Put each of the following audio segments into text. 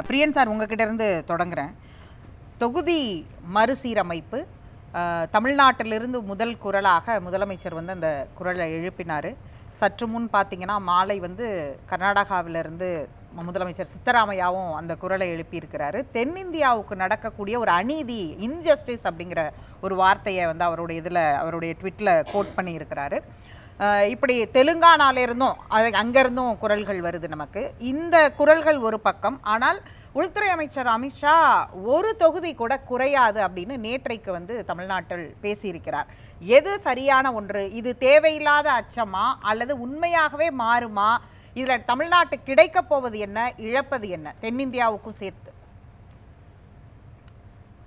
பிரியன் sir, உங்ககிட்ட இருந்து தொடங்குறேன். தொகுதி மறுசீரமைப்பு தமிழ்நாட்டிலிருந்து முதல் குரலாக முதலமைச்சர் வந்து அந்த குரலை எழுப்பினார். சற்று முன் பார்த்தீங்கன்னா மாலை வந்து கர்நாடகாவிலிருந்து முதலமைச்சர் சித்தராமையாவும் அந்த குரலை எழுப்பியிருக்கிறாரு. தென்னிந்தியாவுக்கு நடக்கக்கூடிய ஒரு அநீதி, இன்ஜஸ்டிஸ் அப்படிங்கிற ஒரு வார்த்தையை வந்து அவருடைய ட்விட்டில் கோட் பண்ணியிருக்கிறாரு. இப்படி தெலுங்கானாலேருந்தும் அங்கேருந்தும் குரல்கள் வருது நமக்கு. இந்த குரல்கள் ஒரு பக்கம். ஆனால் உள்துறை அமைச்சர் அமித்ஷா ஒரு தொகுதி கூட குறையாது அப்படின்னு நேற்றைக்கு வந்து தமிழ்நாட்டில் பேசியிருக்கிறார். எது சரியான ஒன்று? இது தேவையில்லாத அச்சமா அல்லது உண்மையாகவே மாறுமா? இதில் தமிழ்நாட்டு கிடைக்க போவது என்ன, இழப்பது என்ன தென்னிந்தியாவுக்கும் சேர்த்து?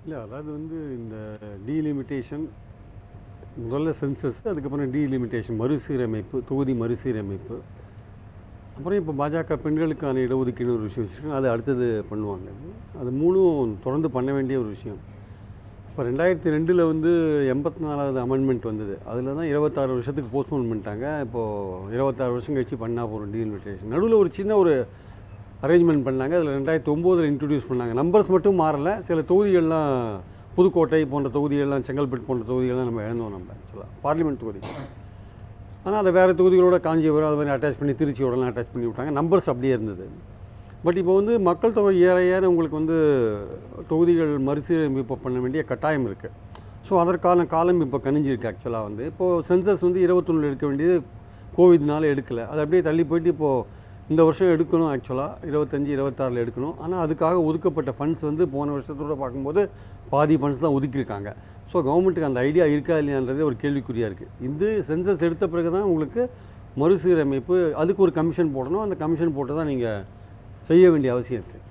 இல்லை, அதாவது வந்து இந்த டீலிமிட்டேஷன், முதல்ல சென்சஸ், அதுக்கப்புறம் டீலிமிட்டேஷன், மறுசீரமைப்பு, தொகுதி மறுசீரமைப்பு, அப்புறம் இப்போ பாஜக பெண்களுக்கான இடஒதுக்கீடு ஒரு விஷயம் வச்சுருக்காங்க. அது அடுத்தது பண்ணுவாங்க. அது மூணும் தொடர்ந்து பண்ண வேண்டிய ஒரு விஷயம். இப்போ 2002 வந்து 84வது அமெண்ட்மெண்ட் வந்தது. அதில் தான் 26 வருஷத்துக்கு போஸ்ட்போன் பண்ணிட்டாங்க. இப்போது 26 வருஷம் கழிச்சு பண்ணால் போகிறோம் டீலிமிட்டேஷன். நடுவில் ஒரு சின்ன ஒரு அரேஞ்ச்மெண்ட் பண்ணாங்க. அதில் 2009 இன்ட்ரடியூஸ் பண்ணாங்க. நம்பர்ஸ் மட்டும் மாறலை. சில தொகுதிகள்லாம், புதுக்கோட்டை போன்ற தொகுதிகள்லாம், செங்கல்பட்டு போன்ற தொகுதிகள்லாம் நம்ம இழந்தோம். நம்ம ஆக்சுவலாக பார்லிமெண்ட் தொகுதி. ஆனால் அதை வேறு தொகுதிகளோட காஞ்சிபுரம் அது மாதிரி அட்டாச் பண்ணி திருச்சியோடலாம் அட்டாச் பண்ணி விட்டாங்க. நம்பர்ஸ் அப்படியே இருந்தது. பட் இப்போ வந்து மக்கள் தொகை ஏற உங்களுக்கு வந்து தொகுதிகள் மறுசீரமைப்பு பண்ண வேண்டிய கட்டாயம் இருக்குது. ஸோ அதற்கான காலம் இப்போ கணிஞ்சிருக்கு. ஆக்சுவலாக வந்து இப்போது சென்சஸ் வந்து 21 எடுக்க வேண்டியது கோவிட்னால எடுக்கலை. அது அப்படியே தள்ளி போயிட்டு இப்போது இந்த வருஷம் எடுக்கணும். ஆக்சுவலாக 25, 26 எடுக்கணும். ஆனால் அதுக்காக ஒதுக்கப்பட்ட ஃபண்ட்ஸ் வந்து போன வருஷத்தோடு பார்க்கும்போது பாதி ஃபண்ட்ஸ் தான் ஒதுக்கியிருக்காங்க. ஸோ கவர்மெண்ட்டுக்கு அந்த ஐடியா இருக்கா இல்லையான்றதே ஒரு கேள்விக்குறியாக இருக்குது. இந்த சென்சஸ் எடுத்த பிறகு தான் உங்களுக்கு மறுசீரமைப்பு, அதுக்கு ஒரு கமிஷன் போடணும். அந்த கமிஷன் போட்டு தான் நீங்கள் செய்ய வேண்டிய அவசியம் இருக்குது.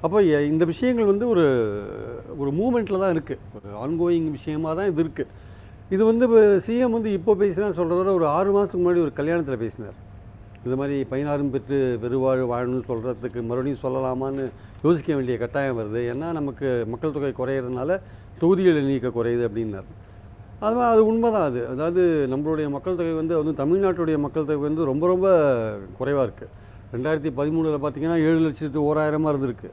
அப்போ இந்த விஷயங்கள் வந்து ஒரு மூமெண்ட்டில் தான் இருக்குது. ஒரு ஆன்கோயிங் விஷயமாக தான் இது இருக்குது. இது வந்து இப்போ சிஎம் வந்து இப்போ பேசினா சொல்கிறத ஒரு 6 மாதத்துக்கு முன்னாடி ஒரு கல்யாணத்தில் பேசினார். இது மாதிரி 16 பெற்று பெருவாழ் வாழணும்னு சொல்கிறதுக்கு மறுபடியும் சொல்லலாமான்னு யோசிக்க வேண்டிய கட்டாயம் வருது. ஏன்னா நமக்கு மக்கள் தொகை குறையிறதுனால தொகுதிகள் எண்ணிக்கை குறையுது அப்படின்னார். அது உண்மை தான். அதாவது நம்மளுடைய மக்கள் தொகை வந்து தமிழ்நாட்டுடைய மக்கள் தொகை வந்து ரொம்ப ரொம்ப குறைவாக இருக்குது. 2013 பார்த்திங்கன்னா 7,01,000 இருந்திருக்கு.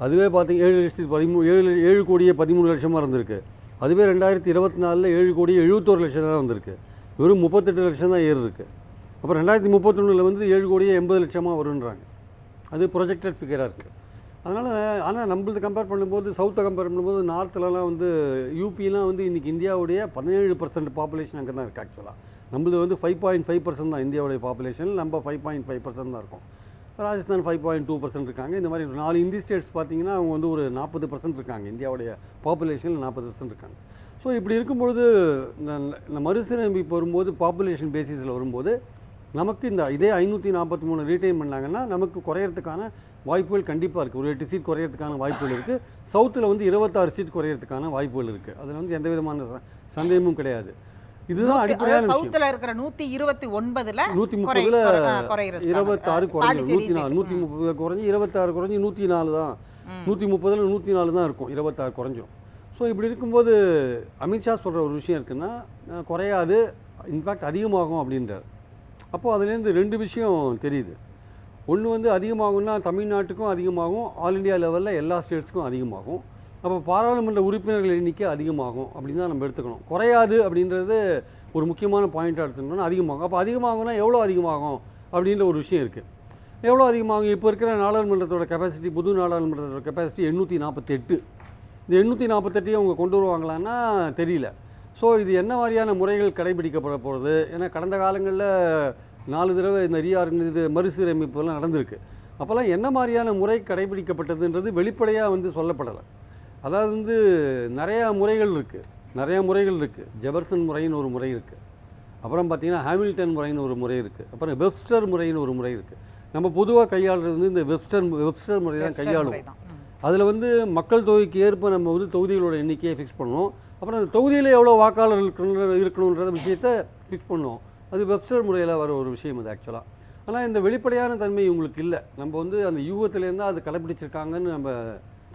அதுவே பார்த்திங்க 7,13,7,13,00,000 இருந்திருக்கு. அதுவே 2024 7,71,00,000 தான் வந்திருக்கு. வெறும் 38 லட்சம் தான் ஏறு இருக்குது. அப்புறம் 2031 வந்து 7,80,00,000 வருன்றாங்க. அது ப்ரொஜெக்டட் ஃபிகராக இருக்குது. அதனால் ஆனால் நம்மளது கம்பேர் பண்ணும்போது, சவுத்தை கம்பேர் பண்ணும்போது, நார்த்துலலாம் வந்து யூபிலாம் வந்து இன்றைக்கி இந்தியாவுடைய 17% பாப்புலேஷன் அங்கே தான் இருக்குது. ஆக்சுவலாக நம்மளது வந்து 5.5% தான் இந்தியாவுடைய பாப்புலேஷன். நம்ம 5.5% தான் இருக்கும். ராஜஸ்தான் 5.2% இருக்காங்க. இந்த மாதிரி 4 இந்திய ஸ்டேட்ஸ் பார்த்திங்கன்னா அவங்க வந்து ஒரு 40% இருக்காங்க. இந்தியாவுடைய பாப்புலேஷனில் 40% இருக்காங்க. ஸோ இப்படி இருக்கும்பொழுது இந்த மறுசீரமைப்பு வரும்போது, பாப்புலேஷன் பேசிஸில் வரும்போது நமக்கு இதே 543 ரீட்டைன் பண்ணாங்கன்னா நமக்கு குறையிறதுக்கான வாய்ப்புகள் கண்டிப்பாக இருக்குது. ஒரு 8 சீட் குறையிறதுக்கான வாய்ப்புகள் இருக்குது. சவுத்தில் வந்து 26 சீட் குறையிறதுக்கான வாய்ப்புகள் இருக்குது. அதில் வந்து எந்த விதமான சந்தேகமும் கிடையாது. இதுதான் அடிப்படையான விஷயம். சவுத்தில் இருக்கிற 129ல் 130ல் 26 குறைஞ்சி 130 குறைஞ்சி 26 குறைஞ்சி 104 தான். 130ல் 104 தான் இருக்கும். 26 குறைஞ்சிரும். ஸோ இப்படி இருக்கும்போது அமித்ஷா சொல்கிற ஒரு விஷயம் இருக்குன்னா குறையாது, இன்ஃபேக்ட் அதிகமாகும் அப்படின்றார். அப்போது அதுலேருந்து 2 விஷயம் தெரியுது. ஒன்று வந்து அதிகமாகும்னா தமிழ்நாட்டுக்கும் அதிகமாகும், ஆல் இண்டியா லெவலில் எல்லா ஸ்டேட்ஸ்க்கும் அதிகமாகும். அப்போ பாராளுமன்ற உறுப்பினர்கள் எண்ணிக்கை அதிகமாகும் அப்படின்னு தான் நம்ம எடுத்துக்கணும். குறையாது அப்படின்றது ஒரு முக்கியமான பாயிண்ட்டாக எடுத்துக்கணும்னா அதிகமாகும். அப்போ அதிகமாகும்னா எவ்வளோ அதிகமாகும் அப்படின்ற ஒரு விஷயம் இருக்குது. எவ்வளோ அதிகமாகும்? இப்போ இருக்கிற நாடாளுமன்றத்தோட கெப்பாசிட்டி, புது நாடாளுமன்றத்தோட கெப்பாசிட்டி 848. இந்த 848 அவங்க கொண்டு வருவாங்களான்னா தெரியல. ஸோ இது என்ன மாதிரியான முறைகள் கடைபிடிக்கப்பட போகிறது? ஏன்னா கடந்த காலங்களில் 4 தடவை இந்த இது மறுசீரமைப்புலாம் நடந்திருக்கு. அப்போல்லாம் என்ன மாதிரியான முறை கடைபிடிக்கப்பட்டதுன்றது வெளிப்படையாக வந்து சொல்லப்படலை. அதாவது வந்து நிறையா முறைகள் இருக்குது. ஜெபர்சன் முறைன்னு ஒரு முறை இருக்குது. அப்புறம் பார்த்திங்கன்னா ஹாமில்டன் முறைன்னு ஒரு முறை இருக்குது. அப்புறம் வெப்ஸ்டர் முறைன்னு ஒரு முறை இருக்குது. நம்ம பொதுவாக கையாளுறது வந்து இந்த வெப்ஸ்டர் முறை தான் கையாளுவோம். அதில் வந்து மக்கள் தொகைக்கு ஏற்ப நம்ம வந்து தொகுதிகளோட எண்ணிக்கையை ஃபிக்ஸ் பண்ணுவோம். அப்புறம் அந்த தொகுதியில் எவ்வளோ வாக்காளர் இருக்கணுன்ற விஷயத்தை ஃபிக்ஸ் பண்ணுவோம். அது வெப்ஸ்டர் முறையில் வர ஒரு விஷயம் அது ஆக்சுவலாக. ஆனால் இந்த வெளிப்படையான தன்மை உங்களுக்கு இல்லை. நம்ம வந்து அந்த யூகத்திலேருந்து அது கடைப்பிடிச்சிருக்காங்கன்னு நம்ம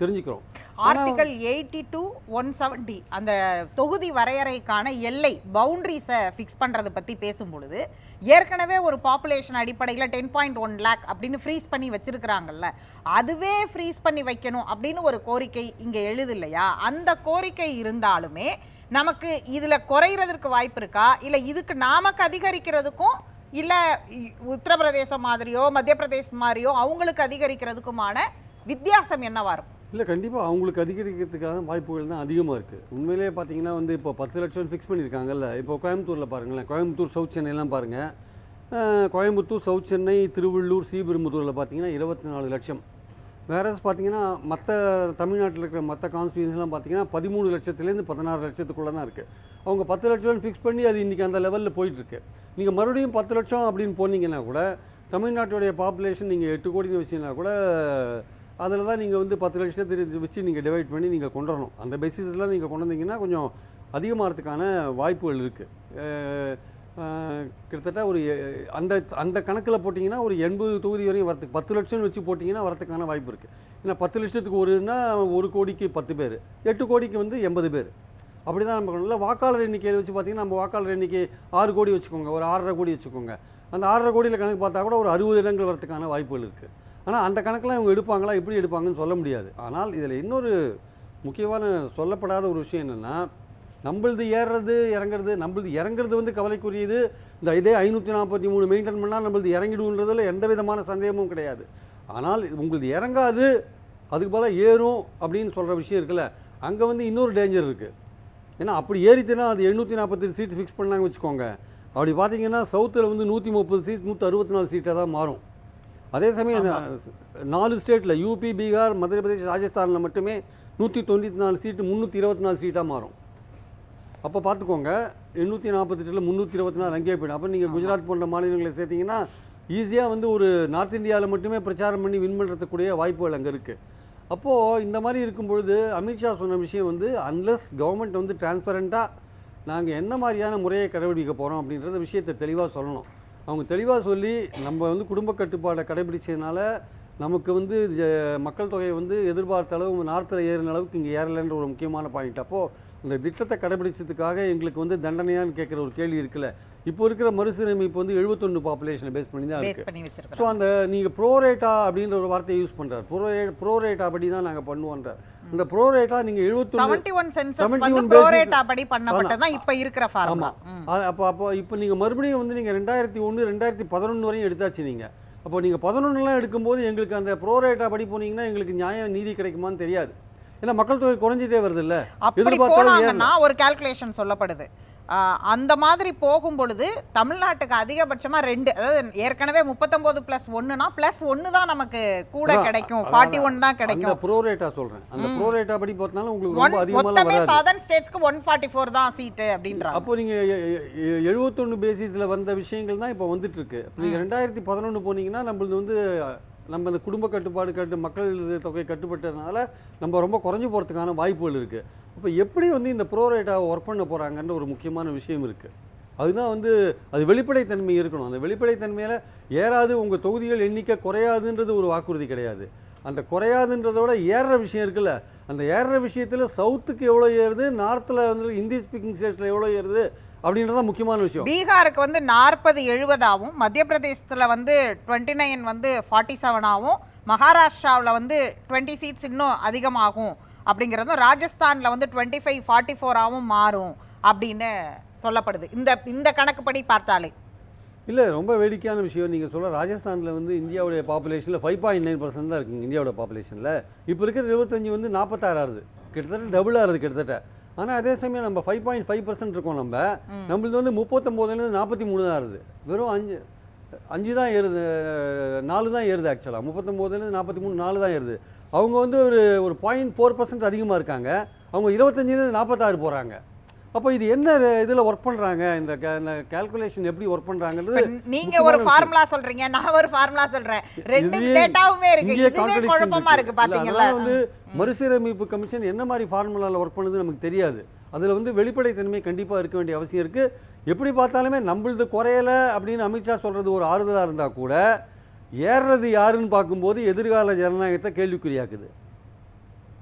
தெரிஞ்சுக்கிறோம். ஆர்டிகல் 80 to 170 அந்த தொகுதி வரையறைக்கான எல்லை பவுண்டரிஸை ஃபிக்ஸ் பண்ணுறதை பற்றி பேசும் பொழுது ஏற்கனவே ஒரு பாப்புலேஷன் அடிப்படையில் 10.1 லேக் அப்படின்னு ஃப்ரீஸ் பண்ணி வச்சிருக்கிறாங்கல்ல, அதுவே ஃப்ரீஸ் பண்ணி வைக்கணும் அப்படின்னு ஒரு கோரிக்கை இங்கே எழுது இல்லையா? அந்த கோரிக்கை இருந்தாலுமே நமக்கு இதில் குறைகிறதுக்கு வாய்ப்பு இருக்கா, இல்லை இதுக்கு நாமக்கு அதிகரிக்கிறதுக்கும், இல்லை உத்தரப்பிரதேசம் மாதிரியோ மத்திய பிரதேசம் மாதிரியோ அவங்களுக்கு அதிகரிக்கிறதுக்குமான வித்தியாசம் என்னவா இருக்கும்? இல்லை, கண்டிப்பாக அவங்களுக்கு அதிகரிக்கிறதுக்கான வாய்ப்புகள் தான் அதிகமாக இருக்குது. உண்மையிலேயே பார்த்தீங்கன்னா வந்து இப்போ 10 லட்சம் ஃபிக்ஸ் பண்ணியிருக்காங்கல்ல. இப்போ கோயம்புத்தூரில் பாருங்களேன், கோயம்புத்தூர் சவுத் சென்னைலாம் பாருங்கள். கோயம்புத்தூர் சவுத் சென்னை திருவள்ளூர் ஸ்ரீபெரும்புதூரில் பார்த்தீங்கன்னா 24 லட்சம். வேறஸ் பார்த்தீங்கன்னா மற்ற தமிழ்நாட்டில் இருக்கிற மற்ற கான்ஸ்டியூன்ஸ்லாம் பார்த்தீங்கன்னா 13 லட்சத்துலேருந்து 16 லட்சத்துக்குள்ளே தான் இருக்குது. அவங்க 10 லட்சம் ஃபிக்ஸ் பண்ணி அது இன்றைக்கி அந்த லெவலில் போயிட்டுருக்கு. நீங்கள் மறுபடியும் 10 லட்சம் அப்படின்னு போனீங்கன்னா கூட தமிழ்நாட்டுடைய பாப்புலேஷன் நீங்கள் 8 கோடின்னு வச்சிங்கன்னா கூட அதில் தான் நீங்கள் வந்து 10 லட்சத்தை வச்சு நீங்கள் டிவைட் பண்ணி நீங்கள் கொண்டு வரணும். அந்த பேசிஸில் நீங்கள் கொண்டு வந்தீங்கன்னா கொஞ்சம் அதிகமாகிறதுக்கான வாய்ப்புகள் இருக்குது. கிட்டத்தட்ட ஒரு அந்த அந்த கணக்கில் போட்டிங்கன்னா ஒரு 80 தொகுதி வரையும் வரத்துக்கு 10 லட்சம்னு வச்சு போட்டிங்கன்னா வரத்துக்கான வாய்ப்பு இருக்குது. ஏன்னா 10 லட்சத்துக்கு ஒருனா 1 கோடிக்கு 10 பேர், 8 கோடிக்கு வந்து 80 பேர். அப்படி தான் நம்ம இல்லை வாக்காளர் எண்ணிக்கையை வச்சு பார்த்திங்கன்னா நம்ம வாக்காளர் எண்ணிக்கை 6 கோடி வச்சுக்கோங்க, ஒரு 6.5 கோடி வச்சுக்கோங்க. அந்த 6.5 கோடியில் கணக்கு பார்த்தா கூட ஒரு 60 இடங்கள் வரத்துக்கான வாய்ப்புகள் இருக்குது. ஆனால் அந்த கணக்கெலாம் இவங்க எடுப்பாங்களா, எப்படி எடுப்பாங்கன்னு சொல்ல முடியாது. ஆனால் இதில் இன்னொரு முக்கியமான சொல்லப்படாத ஒரு விஷயம் என்னென்னா, நம்மளது ஏறுறது இறங்குறது, நம்மளது இறங்குறது வந்து கவலைக்குரியது. இந்த இதே 543 மெயின்டைன் பண்ணால் நம்மளது இறங்கிடுன்றதில் எந்த விதமான சந்தேகமும் கிடையாது. ஆனால் உங்களது இறங்காது, அதுக்கு பதிலாக ஏறும் அப்படின்னு சொல்கிற விஷயம் இருக்குல்ல, அங்கே வந்து இன்னொரு டேஞ்சர் இருக்குது. ஏன்னா அப்படி ஏறித்துனா அது 748 சீட் ஃபிக்ஸ் பண்ணாங்க வச்சுக்கோங்க. அப்படி பார்த்தீங்கன்னா சவுத்தில் வந்து 130 சீட் 164 சீட்டாக தான் மாறும். அதே சமயம் 4 ஸ்டேட்டில் யூபி, பீகார், மத்திய பிரதேஷ், ராஜஸ்தானில் மட்டுமே 194 சீட்டு 324 சீட்டாக மாறும். அப்போ பார்த்துக்கோங்க, 848 324 அங்கேயே போய்டும். அப்போ நீங்கள் குஜராத் போன்ற மாநிலங்களை சேர்த்திங்கன்னா ஈஸியாக வந்து ஒரு நார்த் இந்தியாவில் மட்டுமே பிரச்சாரம் பண்ணி வின் பண்ணுறதுக்கூடிய வாய்ப்புகள் அங்கே இருக்குது. அப்போது இந்த மாதிரி இருக்கும்பொழுது அமித்ஷா சொன்ன விஷயம் வந்து அன்லெஸ் கவர்மெண்ட் வந்து டிரான்ஸ்பரண்ட்டாக நாங்கள் என்ன மாதிரியான முறையை கடைபிடிக்க போகிறோம் அப்படின்றத விஷயத்தை தெளிவாக சொல்லணும். அவங்க தெளிவாக சொல்லி நம்ம வந்து குடும்ப கட்டுப்பாடை கடைபிடிச்சதுனால நமக்கு வந்து மக்கள் தொகை வந்து எதிர்பார்த்த அளவு நார்த்தில் ஏறின அளவுக்கு இங்கே ஏறலைன்ற ஒரு முக்கியமான பாயிண்ட். அப்போது இந்த திட்டத்தை கடைபிடிச்சதுக்காக எங்களுக்கு வந்து தண்டனையான்னு கேட்குற ஒரு கேள்வி இருக்குல்ல. இப்போ இருக்கிற மறுசீரமைப்பு வந்து 71 பாப்புலேஷனை பேஸ் பண்ணி தான் இருக்குது. ஸோ அந்த நீங்கள் ப்ரோரேட்டா அப்படின்ற ஒரு வார்த்தையை யூஸ் பண்ணுறாரு. ப்ரோரேட்டா படி தான் நாங்கள் பண்ணுவோன்றார். இந்த ப்ரோரேட்டா நீங்கள் 71 சென்சஸ் ப்ரோரேட்டா படி பண்ணப்பட்டது தான் இப்போ இருக்கிற ஃபார்முலா. அப்போ இப்போ நீங்கள் மறுபடியும் வந்து நீங்கள் 2001 2011 வரையும் எடுத்தாச்சு. நீங்கள் அப்போ நீங்கள் 11 எடுக்கும்போது எங்களுக்கு அந்த ப்ரோரேட்டா படி போனீங்கன்னா எங்களுக்கு நியாயம் நீதி கிடைக்குமான்னு தெரியாது. ஏன்னா மக்கள் தொகை குறைஞ்சிட்டே வருது இல்லை. அப்படி போனாங்கன்னா ஒரு கால்குலேஷன் சொல்லப்படுது. அந்த மாதிரி போகும் பொழுது தமிழ்நாட்டுக்கு அதிகபட்சமாக 2, அதாவது ஏற்கனவே 39+1னா +1 தான் நமக்கு கூட கிடைக்கும், 41 தான் கிடைக்கும். ப்ரோரேட்டா சொல்றேன். அந்த ப்ரோரேட்டா படி பார்த்தாலும் உங்களுக்கு ரொம்ப அதிகமா மொத்தமே சதர்ன் ஸ்டேட்ஸ்க்கு 144 தான் சீட் அப்படின்றாங்க. அப்போ நீங்க 71 பேசிஸ்ல வந்த விஷயங்கள் தான் இப்போ வந்துட்டு இருக்கு. நீங்க 2011 போனீங்கன்னா நம்மளது வந்து நம்ம இந்த குடும்ப கட்டுப்பாடு மக்கள் தொகை கட்டுப்பட்டதுனால நம்ம ரொம்ப குறைஞ்சு போகிறதுக்கான வாய்ப்புகள் இருக்குது. அப்போ எப்படி வந்து இந்த ப்ரோரேட்டாவை ஒர்க் பண்ண போகிறாங்கன்ற ஒரு முக்கியமான விஷயம் இருக்குது. அதுதான் வந்து அது வெளிப்படைத்தன்மை இருக்கணும். அந்த வெளிப்படைத்தன்மையில் ஏறாது, உங்கள் தொகுதிகள் எண்ணிக்கை குறையாதுன்றது ஒரு வாக்குறுதி கிடையாது. அந்த குறையாதுன்றதோட ஏறுற விஷயம் இருக்குல்ல, அந்த ஏறுற விஷயத்தில் சவுத்துக்கு எவ்வளோ ஏறுது, நார்த்தில் வந்து ஹிந்தி ஸ்பீக்கிங் ஸ்டேட்ஸில் எவ்வளோ ஏறுது அப்படின்றதான் முக்கியமான விஷயம். பீகாருக்கு வந்து 40-70ஆகவும், மத்திய பிரதேசத்தில் வந்து 29 வந்து 47ஆகவும், மகாராஷ்டிராவில் வந்து 20 சீட்ஸ் இன்னும் அதிகமாகும் அப்படிங்கிறதும், ராஜஸ்தானில் வந்து 25-44ஆகவும் மாறும் அப்படின்னு சொல்லப்படுது இந்த கணக்குப்படி பார்த்தாலே. இல்லை, ரொம்ப வேடிக்கையான விஷயம் நீங்கள் சொல்ல. ராஜஸ்தானில் வந்து இந்தியாவுடைய பாப்புலேஷனில் 5.9% தான் இருக்குங்க. இந்தியாவோட பாப்புலேஷனில் இப்போ இருக்கிற 25 வந்து 46 ஆகுது, கிட்டத்தட்ட டபுள் ஆகுது கிட்டத்தட்ட. ஆனால் அதே சமயம் நம்ம 5.5% இருக்கோம். நம்மளது வந்து 39 43 தான் ஆகுது. வெறும் 5 தான் ஏறுது, 4 தான் ஏறுது. ஆக்சுவலாக 39 43 4 தான் ஏறுது. அவங்க வந்து ஒரு 0.4% அதிகமாக இருக்காங்க. அவங்க 25 46 போகிறாங்க. அப்போ இது என்ன இதில் ஒர்க் பண்ணுறாங்க, இந்த கால்குலேஷன் எப்படி ஒர்க் பண்ணுறாங்கிறது. நீங்கள் ஒரு ஃபார்முலா சொல்கிறீங்க, நான் ஒரு ஃபார்முலா சொல்கிறேன், ரெண்டு டேட்டாவுமே இருக்கு. இதுவே குழப்பமா இருக்கு பாத்தீங்களா. வந்து மறுசீரமைப்பு கமிஷன் என்ன மாதிரி ஃபார்முலாவில் ஒர்க் பண்ணுது நமக்கு தெரியாது. அதில் வந்து வெளிப்படைத்தன்மை கண்டிப்பாக இருக்க வேண்டிய அவசியம் இருக்குது. எப்படி பார்த்தாலுமே நம்மளது குறையலை அப்படின்னு அமித்ஷா சொல்கிறது ஒரு ஆறுதலாக இருந்தால் கூட ஏறுறது யாருன்னு பார்க்கும்போது எதிர்கால ஜனநாயகத்தை கேள்விக்குறியாக்குது.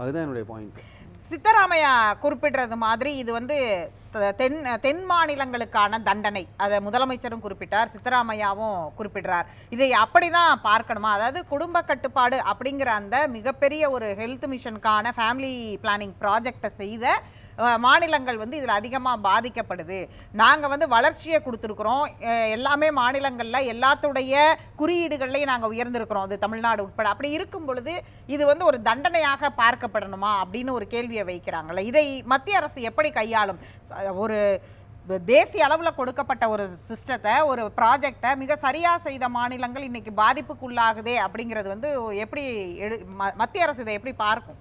அதுதான் என்னுடைய பாயிண்ட். சித்தராமையா குறிப்பிடுறது மாதிரி இது வந்து தென் மாநிலங்களுக்கான தண்டனை, அதை முதலமைச்சரும் குறிப்பிட்டார், சித்தராமையாவும் குறிப்பிடுறார். இதை அப்படிதான் பார்க்கணுமா? அதாவது குடும்ப கட்டுப்பாடு அப்படிங்கிற அந்த மிகப்பெரிய ஒரு ஹெல்த் மிஷனுக்கான ஃபேமிலி பிளானிங் ப்ராஜெக்டை செய்த மாநிலங்கள் வந்து இதில் அதிகமாக பாதிக்கப்படுது. நாங்கள் வந்து வளர்ச்சியை கொடுத்துருக்குறோம், எல்லாமே மாநிலங்களில் எல்லாத்துடைய குறியீடுகள்லையும் நாங்கள் உயர்ந்திருக்கிறோம், அது தமிழ்நாடு உட்பட. அப்படி இருக்கும் பொழுது இது வந்து ஒரு தண்டனையாக பார்க்கப்படணுமா அப்படின்னு ஒரு கேள்வியை வைக்கிறாங்கல்ல. இதை மத்திய அரசு எப்படி கையாளும்? ஒரு தேசிய அளவில் கொடுக்கப்பட்ட ஒரு சிஸ்டத்தை, ஒரு ப்ராஜெக்டை மிக சரியாக செய்த மாநிலங்கள் இன்னைக்கு பாதிப்புக்குள்ளாகுதே அப்படிங்கிறது வந்து எப்படி மத்திய அரசு இதை எப்படி பார்க்கும்?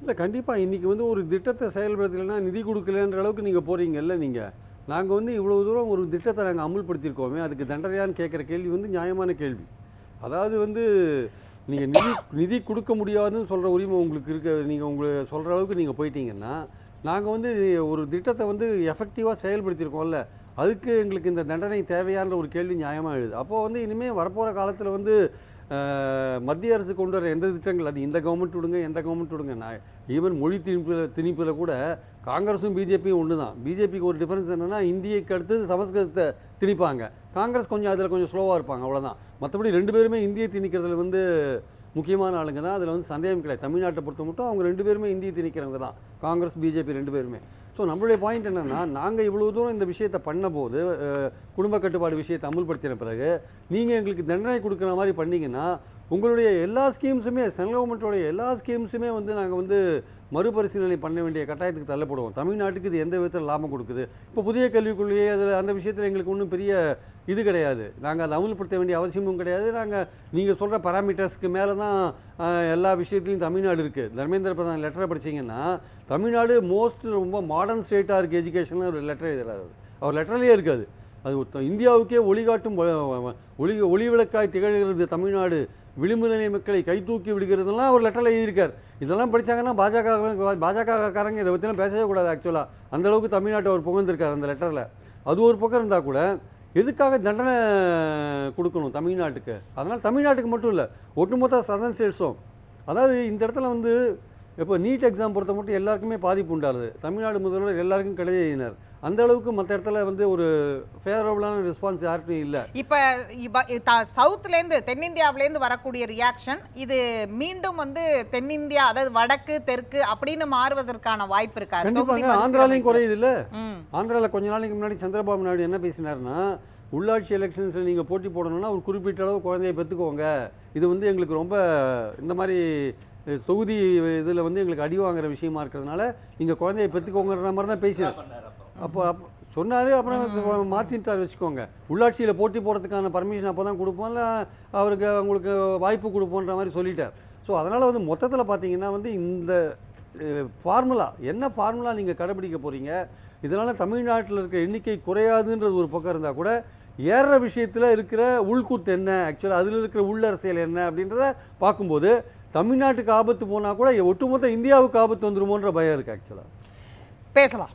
இல்லை, கண்டிப்பாக இன்றைக்கி வந்து ஒரு திட்டத்தை செயல்படுத்தலைன்னா நிதி கொடுக்கலன்ற அளவுக்கு நீங்கள் போகிறீங்கல்ல. நாங்கள் வந்து இவ்வளோ தூரம் ஒரு திட்டத்தை நாங்கள் அமுல்படுத்தியிருக்கோமே, அதுக்கு தண்டனையான்னு கேட்குற கேள்வி வந்து நியாயமான கேள்வி. அதாவது வந்து நீங்கள் நிதி கொடுக்க முடியாதுன்னு சொல்கிற உரிமை உங்களுக்கு இருக்க, நீங்கள் உங்களுக்கு சொல்கிற அளவுக்கு நீங்கள் போயிட்டீங்கன்னா, நாங்கள் வந்து ஒரு திட்டத்தை வந்து எஃபெக்டிவாக செயல்படுத்தியிருக்கோம்ல, அதுக்கு எங்களுக்கு இந்த தண்டனை தேவையான ஒரு கேள்வி நியாயமாக எழுது. அப்போது வந்து இனிமேல் வரப்போகிற காலத்தில் வந்து மத்திய அரசு கொண்டு வர எந்த திட்டங்கள், அது இந்த கவர்மெண்ட் விடுங்க எந்த கவர்மெண்ட் விடுங்க, நான் ஈவன் மொழி திணிப்பில் கூட காங்கிரஸும் பிஜேபியும் ஒன்று தான். பிஜேபிக்கு ஒரு டிஃபரன்ஸ் என்னென்னா, இந்தியக்கு அடுத்தது சமஸ்கிருதத்தை திணிப்பாங்க, காங்கிரஸ் கொஞ்சம் அதில் கொஞ்சம் ஸ்லோவாக இருப்பாங்க, அவ்வளோதான். மற்றபடி ரெண்டு பேருமே இந்தியை திணிக்கிறதுல வந்து முக்கியமான ஆளுங்க தான், அதில் வந்து சந்தேகம் கிடையாது. தமிழ்நாட்டை பொறுத்த மட்டும் அவங்க ரெண்டு பேருமே இந்தியை திணிக்கிறவங்க தான், காங்கிரஸ் பிஜேபி ரெண்டு பேருமே. ஸோ நம்மளுடைய பாயிண்ட் என்னென்னா, நாங்கள் இவ்வளோ தூரம் இந்த விஷயத்தை பண்ணும்போது, குடும்ப கட்டுப்பாடு விஷயத்தை அமுல்படுத்தின பிறகு நீங்கள் எங்களுக்கு தண்டனை கொடுக்குற மாதிரி பண்ணிங்கன்னா, உங்களுடைய எல்லா ஸ்கீம்ஸுமே, சென்ட்ரல் கவர்மெண்ட்டோடைய எல்லா ஸ்கீம்ஸுமே வந்து நாங்கள் வந்து மறுபரிசீலனை பண்ண வேண்டிய கட்டாயத்துக்கு தள்ளப்படுவோம். தமிழ்நாட்டுக்கு இது எந்த விதத்தில் லாபம் கொடுக்குது? இப்போ புதிய கல்விக்குள்ளேயே அதில் அந்த விஷயத்தில் எங்களுக்கு ஒன்றும் பெரிய இது கிடையாது, நாங்கள் அதை அமுல்படுத்த வேண்டிய அவசியமும் கிடையாது. நீங்கள் சொல்கிற பாராமீட்டர்ஸ்க்கு மேலே தான் எல்லா விஷயத்துலையும் தமிழ்நாடு இருக்குது. தர்மேந்திர பிரதான் லெட்டரை படிச்சிங்கன்னா, தமிழ்நாடு ரொம்ப மாடர்ன் ஸ்டேட்டாக இருக்குது எஜுகேஷனில் ஒரு லெட்டர் எழுதுறாரு. அவர் லெட்டர்லேயே இருக்காது, அது இந்தியாவுக்கே ஒளிகாட்டும் ஒளி விளக்காய் திகழ்கிறது தமிழ்நாடு, விளிம்பு நிலை மக்களை கைதூக்கி விடுகிறதுலாம் ஒரு லெட்டரில் எழுதியிருக்கார். இதெல்லாம் படித்தாங்கன்னா பாஜகக்காரங்க இதை பற்றிலாம் பேசவே கூடாது. ஆக்சுவலாக அந்தளவுக்கு தமிழ்நாட்டை அவர் புகழ்ந்திருக்கார் அந்த லெட்டரில். அது ஒரு பக்கம் இருந்தால் கூட எதுக்காக தண்டனை கொடுக்கணும் தமிழ்நாட்டுக்கு? அதனால் தமிழ்நாட்டுக்கு மட்டும் இல்லை, ஒட்டுமொத்த சதர்ன் ஸ்டேட்ஸும். அதாவது இந்த இடத்துல வந்து இப்போ நீட் எக்ஸாம் பொறுத்த மட்டும் எல்லாருக்குமே பாதிப்பு உண்டாகுது. தமிழ்நாடு முதல்வர் எல்லாருக்கும் கிடையாது எழுதினார், அந்த அளவுக்கு மற்ற இடத்துல வந்து ஒரு ஃபேவரபுளான ரெஸ்பான்ஸ் யாருக்கும் இல்லை. இப்போ சவுத்துலேருந்து தென்னிந்தியாவிலேருந்து வரக்கூடிய ரியாக்ஷன் இது மீண்டும் வந்து தென்னிந்தியா, அதாவது வடக்கு தெற்கு அப்படின்னு மாறுவதற்கான வாய்ப்பு இருக்கா? கண்டிப்பாக. ஆந்திராலையும் குறையுது இல்லை? ஆந்திராவில் கொஞ்ச நாளைக்கு முன்னாடி சந்திரபாபு நாயுடு என்ன பேசினார்னா, உள்ளாட்சி எலெக்ஷன்ஸில் நீங்கள் போட்டி போடணும்னா ஒரு குறிப்பிட்ட அளவு குழந்தையை பெற்றுக்கோங்க, இது வந்து எங்களுக்கு ரொம்ப இந்த மாதிரி தொகுதி இதில் வந்து எங்களுக்கு அடி வாங்குற விஷயமா இருக்கிறதுனால நீங்கள் குழந்தையை பெற்றுக்கோங்கிற மாதிரி தான் பேசினார். அப்போ சொன்னார், அப்புறம் மாற்றிட்டார் வச்சுக்கோங்க. உள்ளாட்சியில் போட்டி போடுறதுக்கான பர்மிஷன் அப்போ தான் கொடுப்போம், இல்லை அவருக்கு அவங்களுக்கு வாய்ப்பு கொடுப்போன்ற மாதிரி சொல்லிட்டார். ஸோ அதனால் வந்து மொத்தத்தில் பார்த்தீங்கன்னா வந்து இந்த ஃபார்முலா என்ன ஃபார்முலா நீங்கள் கடைபிடிக்க போகிறீங்க, இதனால் தமிழ்நாட்டில் இருக்கிற எண்ணிக்கை குறையாதுன்றது ஒரு பக்கம் இருந்தால் கூட, ஏறுற விஷயத்தில் இருக்கிற உள்கூத்து என்ன, ஆக்சுவலாக அதில் இருக்கிற உள்ளரசியல் என்ன அப்படின்றத பார்க்கும்போது தமிழ்நாட்டுக்கு ஆபத்து போனால் கூட ஒட்டுமொத்த இந்தியாவுக்கு ஆபத்து வந்துருமோன்ற பயம் இருக்குது. ஆக்சுவலாக பேசலாம்.